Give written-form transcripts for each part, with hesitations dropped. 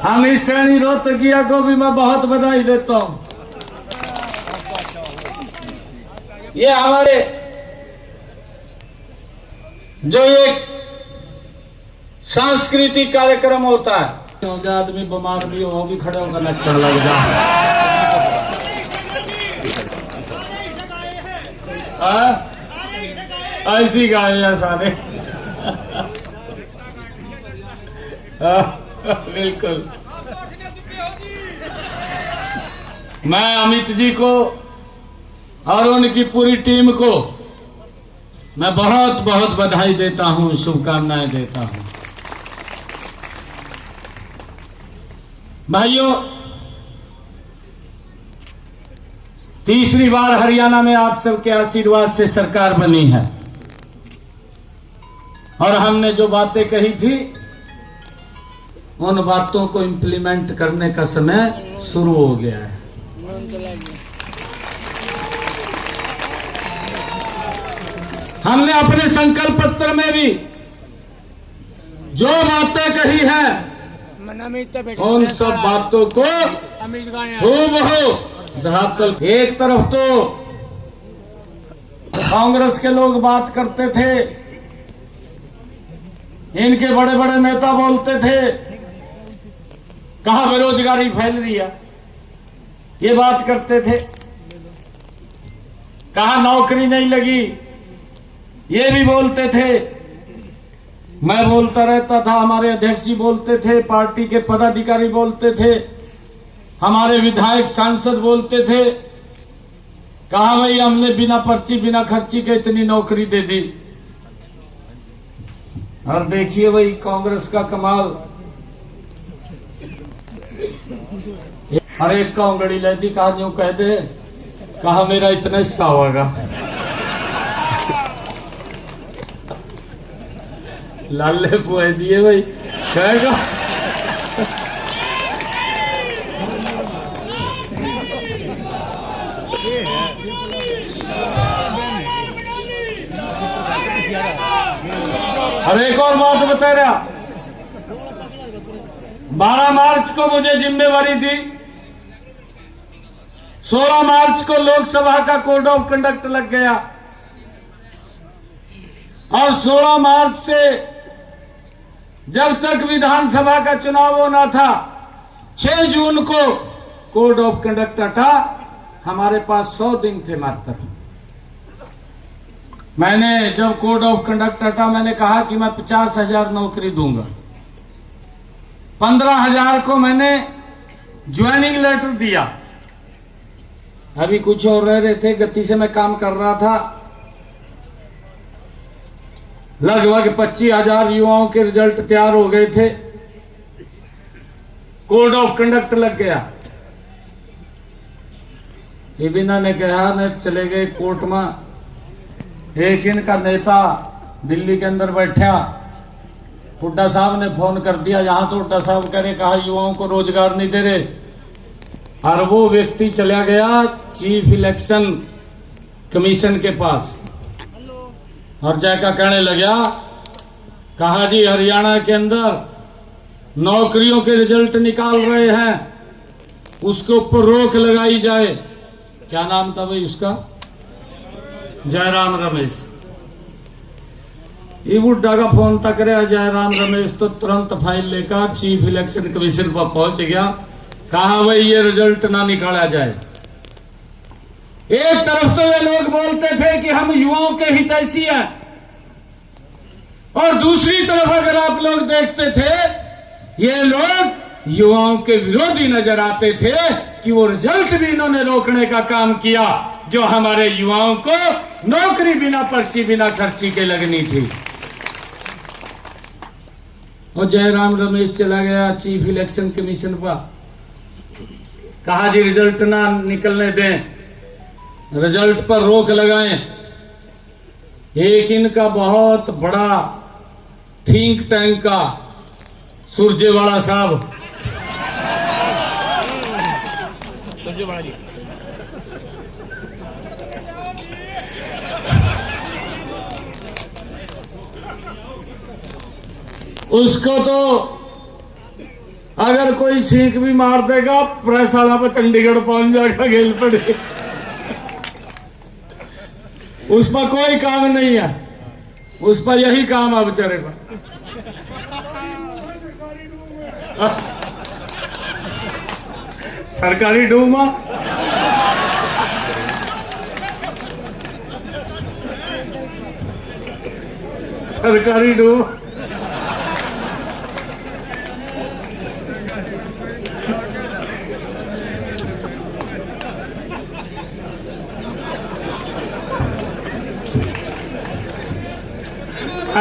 हम इस श्रेणी रोहतकिया को भी मैं बहुत बधाई देता हूं। ये हमारे जो एक सांस्कृतिक कार्यक्रम होता है, आदमी बीमार भी हो वो भी खड़े होकर लक्षण लग जाए। ऐसी गाय है सारे। बिल्कुल। मैं अमित जी को और उनकी पूरी टीम को मैं बहुत बहुत बधाई देता हूं, शुभकामनाएं देता हूं। भाइयों, तीसरी बार हरियाणा में आप सबके आशीर्वाद से सरकार बनी है और हमने जो बातें कही थी उन बातों को इम्प्लीमेंट करने का समय शुरू हो गया है। हमने अपने संकल्प पत्र में भी जो बातें कही हैं उन सब बातों को हूबहू धरातल। एक तरफ तो कांग्रेस के लोग बात करते थे, इनके बड़े बड़े नेता बोलते थे कहां बेरोजगारी फैल रही है, ये बात करते थे, कहां नौकरी नहीं लगी, ये भी बोलते थे। मैं बोलता रहता था, हमारे अध्यक्ष जी बोलते थे, पार्टी के पदाधिकारी बोलते थे, हमारे विधायक सांसद बोलते थे, कहा भाई हमने बिना पर्ची बिना खर्ची के इतनी नौकरी दे दी। और देखिए भाई कांग्रेस का कमाल, हर एक का उंगली ले दी, कहा जो कह दे, कहा मेरा इतना हिस्सा होगा। लाले पुए दिए भाई, कहेगा और एक और बात बता रहा, 12 मार्च को मुझे जिम्मेवारी दी, 16 मार्च को लोकसभा का कोड ऑफ कंडक्ट लग गया और 16 मार्च से जब तक विधानसभा का चुनाव होना था 6 जून को कोड ऑफ कंडक्ट हटा। हमारे पास 100 दिन थे मात्र। मैंने जब कोड ऑफ कंडक्ट हटा मैंने कहा कि मैं 50,000 नौकरी दूंगा। 15,000 को मैंने ज्वाइनिंग लेटर दिया। अभी कुछ और रह रहे थे, गति से मैं काम कर रहा था। लगभग 25,000 युवाओं के रिजल्ट तैयार हो गए थे, कोड ऑफ कंडक्ट लग गया। ये बिना ने कहा न चले गए कोर्ट में। एक इनका नेता दिल्ली के अंदर बैठा, हुड्डा साहब ने फोन कर दिया, यहां तो हुड्डा साहब कह रहे, कहा युवाओं को रोजगार नहीं दे रहे। और वो व्यक्ति चला गया चीफ इलेक्शन कमीशन के पास और जाकर कहने लगा, कहा जी हरियाणा के अंदर नौकरियों के रिजल्ट निकाल रहे हैं, उसके ऊपर रोक लगाई जाए। क्या नाम था भाई उसका? जयराम रमेश। ये बुड्ढा का फोन तक रहा, जयराम रमेश तो तुरंत फाइल लेकर चीफ इलेक्शन कमीशन पर पहुंच गया, कहा भाई ये रिजल्ट ना निकाला जाए। एक तरफ तो ये लोग बोलते थे कि हम युवाओं के हितैषी हैं और दूसरी तरफ अगर आप लोग देखते थे ये लोग युवाओं के विरोधी नजर आते थे कि वो रिजल्ट भी इन्होंने रोकने का काम किया जो हमारे युवाओं को नौकरी बिना पर्ची बिना खर्ची के लगनी थी। और जयराम रमेश चला गया चीफ इलेक्शन कमीशन पर, कहा जी रिजल्ट ना निकलने दें, रिजल्ट पर रोक लगाएं। एक इनका बहुत बड़ा थिंक टैंक का सुरजेवाला साहब, उसको तो अगर कोई छींक भी मार देगा प्रेस वाला पर चंडीगढ़ पहुंच जाएगा गेल पड़े। उस पर कोई काम नहीं है, उस पर यही काम है बेचारे पर। सरकारी डूमा सरकारी डूमा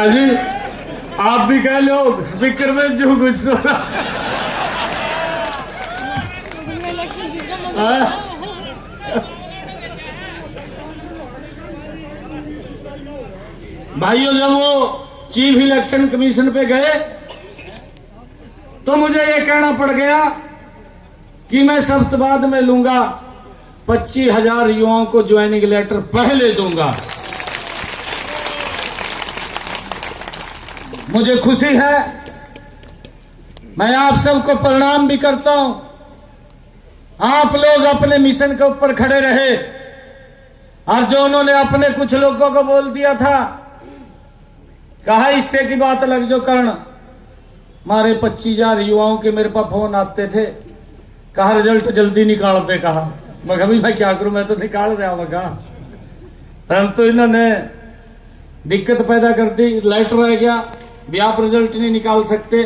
जी, आप भी कह लो स्पीकर में जो कुछ तो भाइयों, जब वो चीफ इलेक्शन कमीशन पे गए तो मुझे ये कहना पड़ गया कि मैं सख्त बाद में लूंगा, 25,000 युवाओं को ज्वाइनिंग लेटर पहले दूंगा। मुझे खुशी है, मैं आप सबको प्रणाम भी करता हूं। आप लोग अपने मिशन के ऊपर खड़े रहे, और जो उन्होंने अपने कुछ लोगों को बोल दिया था, कहा इससे की बात लग जो कर्ण, हमारे 25,000 युवाओं के मेरे पास फोन आते थे, कहा रिजल्ट जल्दी निकाल दे। कहा मैं क्या करूं, मैं तो निकाल रहा हूं। कहा परंतु इन्होंने दिक्कत पैदा कर दी, लेटर रह गया भी आप रिजल्ट नहीं निकाल सकते।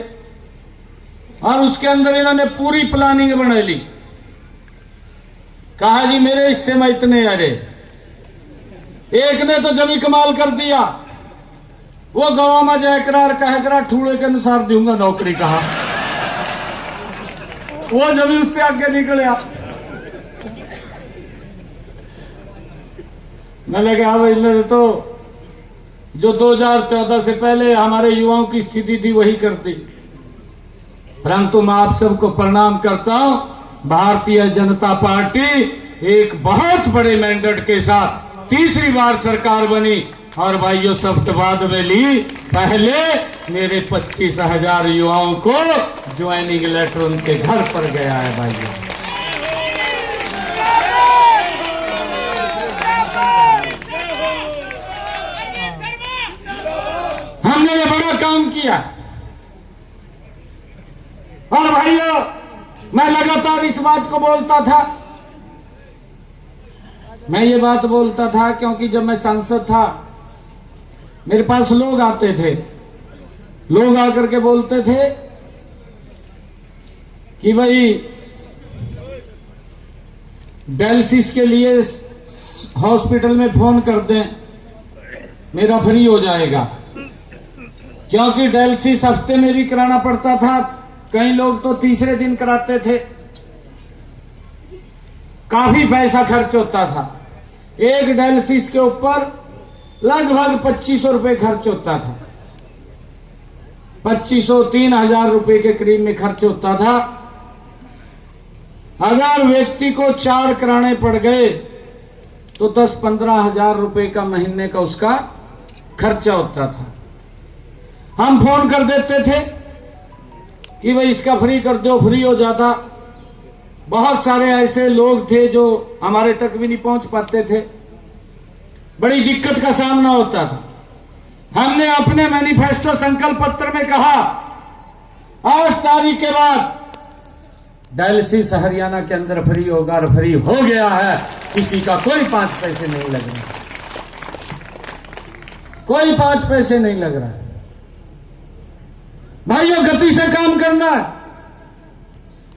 और उसके अंदर इन्होंने पूरी प्लानिंग बना ली, कहा जी मेरे हिस्से में इतने अरे। एक ने तो जमी कमाल कर दिया, वो गवा में जय करार कह करा ठूड़े के अनुसार दूंगा नौकरी। कहा वो जमी उससे आगे निकले। मैंने कहा भाई तो जो 2014 से पहले हमारे युवाओं की स्थिति थी वही करती। परंतु मैं आप सबको प्रणाम करता हूं, भारतीय जनता पार्टी एक बहुत बड़े मैंडेट के साथ तीसरी बार सरकार बनी, और भाइयों शब्दवाद में ली। पहले मेरे 25,000 युवाओं को ज्वाइनिंग लेटर उनके घर पर गया है। भाइयों, हमने ये बड़ा काम किया। और भाइयों, मैं लगातार इस बात को बोलता था, मैं ये बात बोलता था क्योंकि जब मैं सांसद था मेरे पास लोग आते थे, लोग आकर के बोलते थे कि भाई डायलिसिस के लिए हॉस्पिटल में फोन कर दें, मेरा फ्री हो जाएगा। क्योंकि डायलिसिस हफ्ते में भी कराना पड़ता था, कई लोग तो तीसरे दिन कराते थे, काफी पैसा खर्च होता था। एक डायलिसिस के ऊपर लगभग 2,500 रुपए खर्च होता था, 2,500-3,000 रुपए के करीब में खर्च होता था। अगर व्यक्ति को 4 कराने पड़ गए तो 10-15 हजार रुपए का महीने का उसका खर्चा होता था। हम फोन कर देते थे कि भाई इसका फ्री कर दो, फ्री हो जाता। बहुत सारे ऐसे लोग थे जो हमारे तक भी नहीं पहुंच पाते थे, बड़ी दिक्कत का सामना होता था। हमने अपने मैनिफेस्टो संकल्प पत्र में कहा 8 तारीख के बाद डायलिसिस हरियाणा के अंदर फ्री होगा, और फ्री हो गया है। किसी का कोई 5 पैसे नहीं लग रहा, कोई 5 पैसे नहीं लग रहा है। भाइयों, गति से काम करना है।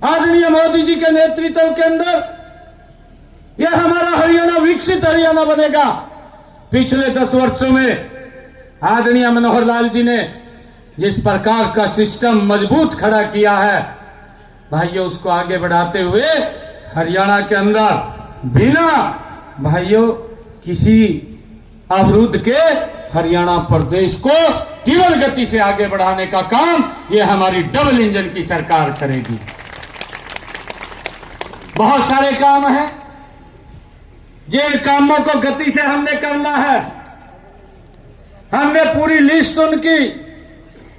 आदरणीय मोदी जी के नेतृत्व के अंदर यह हमारा हरियाणा विकसित हरियाणा बनेगा। पिछले 10 वर्षों में आदरणीय मनोहर लाल जी ने जिस प्रकार का सिस्टम मजबूत खड़ा किया है, भाइयों उसको आगे बढ़ाते हुए हरियाणा के अंदर बिना भाइयों किसी अवरुद्ध के हरियाणा प्रदेश को तीव्र गति से आगे बढ़ाने का काम यह हमारी डबल इंजन की सरकार करेगी। बहुत सारे काम हैं, जिन कामों को गति से हमने करना है। हमने पूरी लिस्ट उनकी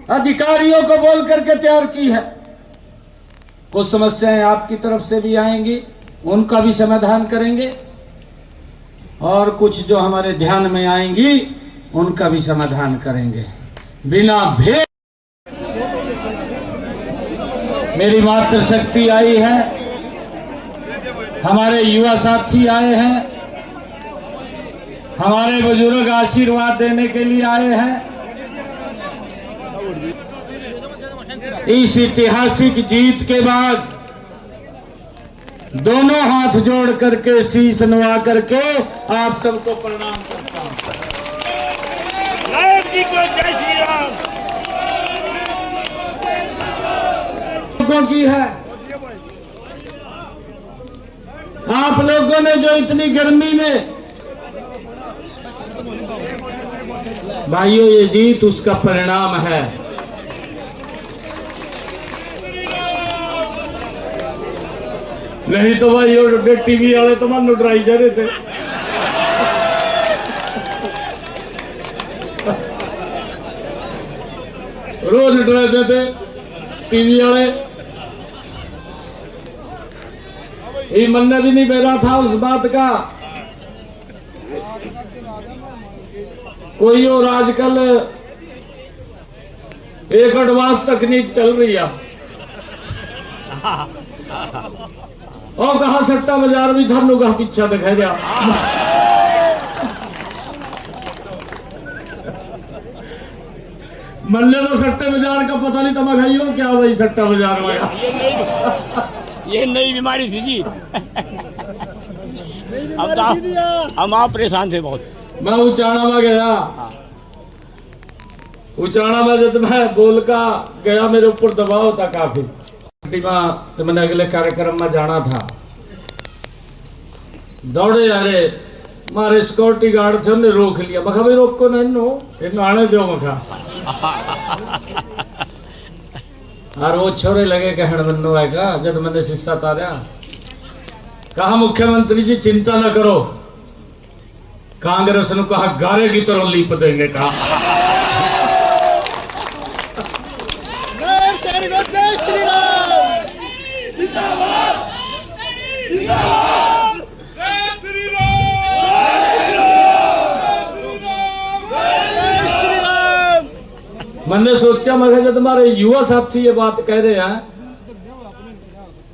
अधिकारियों को बोल करके तैयार की है। कुछ समस्याएं आपकी तरफ से भी आएंगी, उनका भी समाधान करेंगे, और कुछ जो हमारे ध्यान में आएंगी उनका भी समाधान करेंगे बिना भेद। मेरी मातृशक्ति आई है, हमारे युवा साथी आए हैं, हमारे बुजुर्ग आशीर्वाद देने के लिए आए हैं। इस ऐतिहासिक जीत के बाद दोनों हाथ जोड़ करके, शीश नवा करके आप सबको प्रणाम करता हूं। जी को जय श्री राम। लोगों की है, आप लोगों ने जो इतनी गर्मी में, भाइयों ये जीत उसका परिणाम है। नहीं तो भाई टीवी वाले तो मन डराई जा रहे थे। रोज डराते थे टीवी वाले। ये मन में भी नहीं बहरा था उस बात का। कोई और आजकल एक एडवांस तकनीक चल रही है, और कहा सट्टा बाजार भी थानू कहा पीछा दिखा गया। मल्ले तो सट्टे बाजार का पता नहीं, तमा खाइयो क्या भाई सट्टा बाजार में। ये नई बीमारी थी जी। अब तो हम आप परेशान थे बहुत। मैं उचाणा में गया, उचाणा में जब मैं बोल का गया, मेरे ऊपर दबाव था काफी। तो मैंने अगले कार्यक्रम में जाना था, दौड़े अरे मारे सिक्योरिटी गार्ड थे, उन्हें रोक लिया। मखा भाई रोको नहीं नो, एक आने दो मखा। और वो छोरे लगे कहण मनो आएगा जब मैंने शीशा तारा, कहा मुख्यमंत्री जी चिंता न करो, कांग्रेस ने कहा गारे की तरह लीप देंगे। कहा मैंने सोचा, मैं जब तुम्हारे युवा साथी ये बात कह रहे हैं,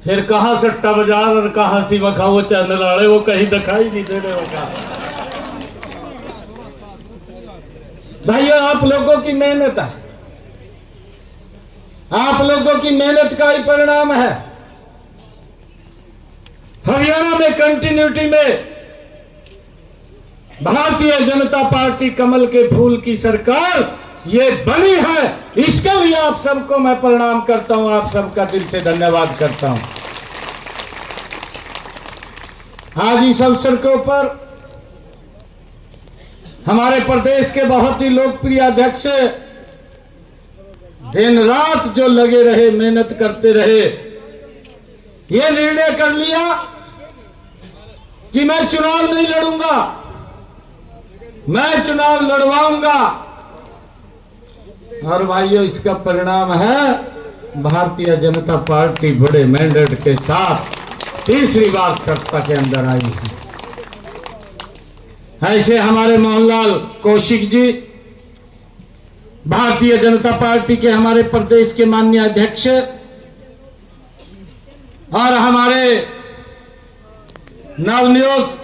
फिर कहा सट्टा बाजार और कहा सी वखा वो चैनल वाले, वो कहीं दिखाई नहीं दे रहे वखा। भाइयों आप लोगों की मेहनत है, आप लोगों की मेहनत का ही परिणाम है। हरियाणा में कंटिन्यूटी में भारतीय जनता पार्टी कमल के फूल की सरकार ये बनी है, इसका भी आप सबको मैं प्रणाम करता हूं, आप सबका दिल से धन्यवाद करता हूं। आज इस अवसर के ऊपर हमारे प्रदेश के बहुत ही लोकप्रिय अध्यक्ष दिन रात जो लगे रहे, मेहनत करते रहे, ये निर्णय कर लिया कि मैं चुनाव नहीं लड़ूंगा, मैं चुनाव लड़वाऊंगा। और भाइयों इसका परिणाम है भारतीय जनता पार्टी बड़े मैंडेट के साथ तीसरी बार सत्ता के अंदर आई है। ऐसे हमारे मोहनलाल कौशिक जी, भारतीय जनता पार्टी के हमारे प्रदेश के माननीय अध्यक्ष, और हमारे नवनियुक्त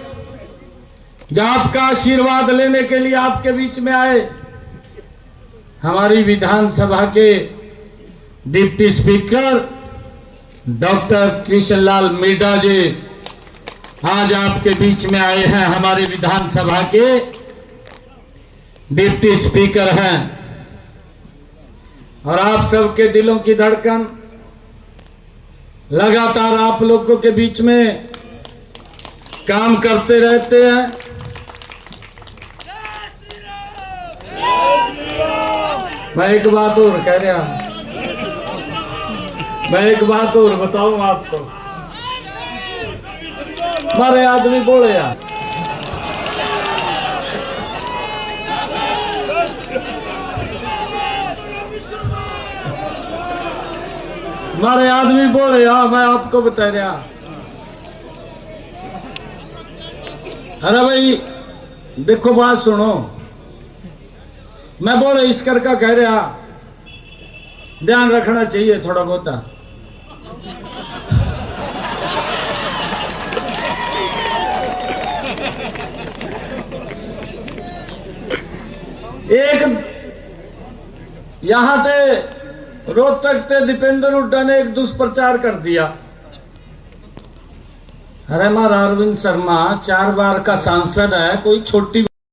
जो आपका आशीर्वाद लेने के लिए आपके बीच में आए, हमारी विधानसभा के deputy speaker doctor Krishnalal Meena ji आज आपके बीच में आए हैं, हमारे विधानसभा के डिप्टी स्पीकर हैं। और आप सबके दिलों की धड़कन लगातार आप लोगों के बीच में काम करते रहते हैं। मैं एक बात और कह रहा हूं, मैं एक बात और बताऊं आपको, मारे आदमी बोले यार, हमारे आदमी बोले हाँ मैं आपको बता रहा। अरे भाई देखो बात सुनो, मैं बोले इस कर का कह रहा, ध्यान रखना चाहिए थोड़ा बहुत। एक यहां ते रोहतक ते दीपेंद्र हुड्डा ने एक दुष्प्रचार कर दिया। अरे हमारा अरविंद शर्मा 4 बार का सांसद है, कोई छोटी